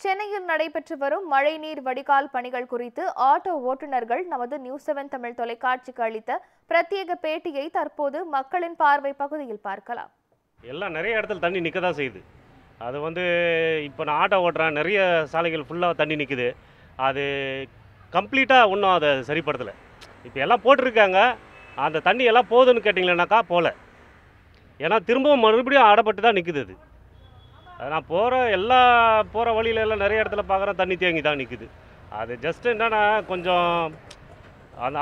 சென்னையில் நடைபெற்று வரும் மழைநீர் வடிகால் பணிகள் குறித்து ஆட்டோ ஓட்டுநர்கள் நமது நியூஸ் 7 தமிழ் தொலைக்காட்சிக்கு அளித்த பிரத்யேக பேட்டியை தற்போது மக்களின் பார்வை பகுதியில் பார்க்கலாம். எல்லாம் நிறைய இடத்துல தண்ணி நிற்க தான் செய்யுது. அது இப்போ நான் ஆட்டோ ஓட்டுறேன், நிறைய சாலைகள் ஃபுல்லாக தண்ணி நிற்குது. அது கம்ப்ளீட்டாக ஒன்றும் அதை சரிப்படுத்தலை. இப்போ எல்லாம் போட்டிருக்காங்க, அந்த தண்ணி எல்லாம் போகுதுன்னு கேட்டிங்களேனாக்கா போகல. ஏன்னா திரும்பவும் மறுபடியும் அடைப்பட்டு தான் நிற்குது. அது நான் போகிற வழியில எல்லாம் நிறைய இடத்துல பார்க்குறேன், தண்ணி தேங்கி தான் நிற்குது. அது ஜஸ்ட் என்னென்னா கொஞ்சம்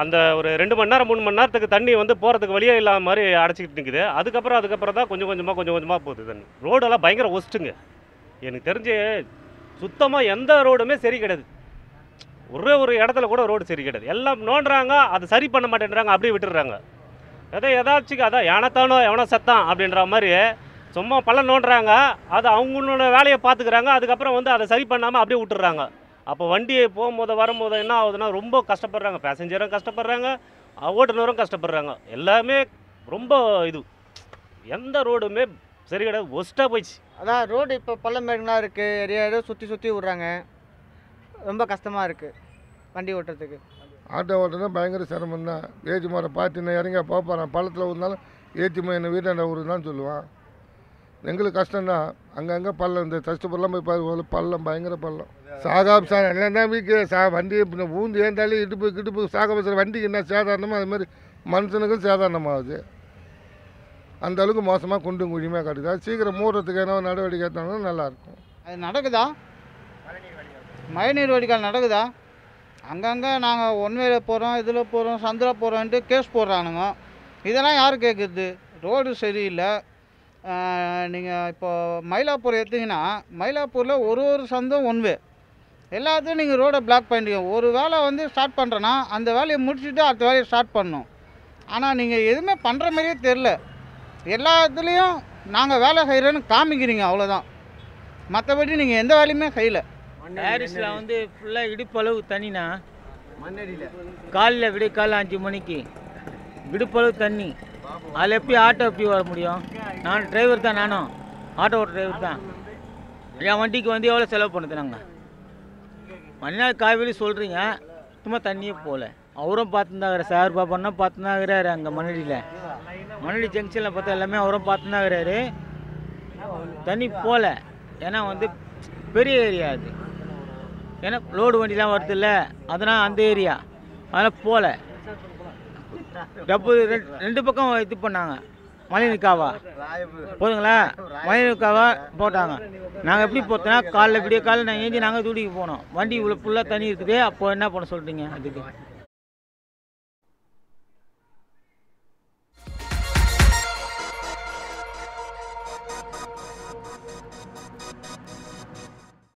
அந்த ஒரு 2 மணி நேரம் 3 மணி நேரத்துக்கு தண்ணி போகிறதுக்கு வழியே இல்லாத மாதிரி அடைச்சிக்கிட்டு நிற்குது. அதுக்கப்புறம் தான் கொஞ்சம் கொஞ்சமாக போகுது தண்ணி. ரோடெல்லாம் பயங்கர ஒஸ்ட்டுங்க. எனக்கு தெரிஞ்சு சுத்தமாக எந்த ரோடுமே சரி கிடையாது. ஒரு இடத்துல கூட ரோடு சரி கிடையாது. எல்லாம் நோண்டுறாங்க, அது சரி பண்ண மாட்டேன்றாங்க, அப்படியே விட்டுடுறாங்க. ஏதாச்சும் அதான் யானத்தானோ எவனோ சத்தான் அப்படின்ற மாதிரி சும்மா பள்ளம் நோண்டுறாங்க. அது அவங்களோட வேலையை பார்த்துக்கிறாங்க. அதுக்கப்புறம் அதை சரி பண்ணாமல் அப்படியே விட்டுறாங்க. அப்போ வண்டியை போகும்போது வரும்போது என்ன ஆகுதுன்னா ரொம்ப கஷ்டப்படுறாங்க. பேசஞ்சரும் கஷ்டப்படுறாங்க, ஓட்டுநரும் கஷ்டப்படுறாங்க. எல்லாமே ரொம்ப எந்த ரோடுமே சரி கிடையாது, ஒஸ்ட்டாக போயிடுச்சு. அதான் ரோடு இப்போ பள்ளமேடுலாம் இருக்குது, ஏரியா சுற்றி விட்றாங்க. ரொம்ப கஷ்டமாக இருக்குது வண்டி ஓட்டுறதுக்கு. ஆட்டோ ஓட்டுறது பயங்கர சிரமம் தான். ஏற்றி மரம் பார்த்து நான் இறங்க போகிறேன், பள்ளத்தில் இருந்தாலும் ஏற்றி என்னை வீட்டாண்ட ஊருன்னு சொல்லுவான். எங்களுக்கு கஷ்டம்தான். அங்கங்கே பள்ளம், இந்த கஷ்டப்படலாம் போய் பாரு, பள்ளம் பயங்கர பள்ளம். சாகாப் என்னென்னா வீக்கு வண்டி ஊந்து ஏந்தாலும் இடுப்பு சாகாப வண்டிக்கு என்ன சாதாரணமாக அது மாதிரி மனுஷனுக்கும் சாதாரணமாகுது. அந்த அளவுக்கு மோசமாக குண்டும் குழியுமே காட்டுது. அது சீக்கிரம் மூடுறதுக்கு என்ன நடவடிக்கை எடுத்தாலும் நல்லாயிருக்கும். அது நடக்குதா? மழைநீர் வடிகால் நடக்குதா? அங்கங்கே நாங்கள் ஒன்வேல போகிறோம், இதில் போகிறோம், சந்தில் போகிறோன்ட்டு கேஸ் போடுறானுங்க. இதெல்லாம் யார் கேட்குறது? ரோடு சரியில்லை. நீங்கள் இப்போ மயிலாப்பூர் எடுத்திங்கன்னா மயிலாப்பூரில் ஒரு சந்தும் ஒன்வே. எல்லாத்தையும் நீங்கள் ரோடை பிளாக் பண்ணிட்டீங்க. ஒரு வேலை ஸ்டார்ட் பண்ணுறேன்னா அந்த வேலையை முடிச்சுட்டு அடுத்த வேலையை ஸ்டார்ட் பண்ணணும். ஆனால் நீங்கள் எதுவுமே பண்ணுற மாதிரியே தெரில. எல்லா இடத்துலையும் நாங்கள் வேலை செய்கிறேன்னு காமிக்கிறீங்க, அவ்வளோதான். மற்றபடி நீங்கள் எந்த வேலையுமே செய்யலை. பாரிஸில் ஃபுல்லாக இடுப்பளவு தண்ணினா, காலையில் விடிய காலைல 5 மணிக்கு இடுப்பளவு தண்ணி. அதில் எப்படி ஆட்டோ எப்படி வர முடியும்? நான் டிரைவர் தான், நானும் ஆட்டோ ஓட்ட டிரைவர் தான். என் வண்டிக்கு எவ்வளோ செலவு பண்ணுது? நாங்கள் மறுநாள் காய்கறி சொல்கிறீங்க, சும்மா தண்ணியே போகல. அவரும் பார்த்துருந்தாங்கிற சார் பாப்பா பார்த்துருந்தாங்கிறாரு. அங்கே மணலி ஜங்ஷனில் பார்த்தா எல்லாமே அவரும் பார்த்துருந்தாங்கிறாரு. தண்ணி போகல. ஏன்னா பெரிய ஏரியா அது. ஏன்னா லோடு வண்டிலாம் வருது இல்லை, அதனால் அந்த ஏரியா அதனால் போகல. டப்பு 2 பக்கம் இது பண்ணாங்க. மழைநீர்காவா போதுங்களா? மழைநீர்காவா போட்டாங்க. நாங்கள் எப்படி போத்தோன்னா காலைல விடிய காலையில் நாங்கள் ஏஞ்சி நாங்கள் தூடிக்கு போனோம். வண்டி இவ்வளோ ஃபுல்லாக தண்ணி இருக்குது. அப்போ என்ன பண்ண சொல்கிறீங்க? அதுக்கு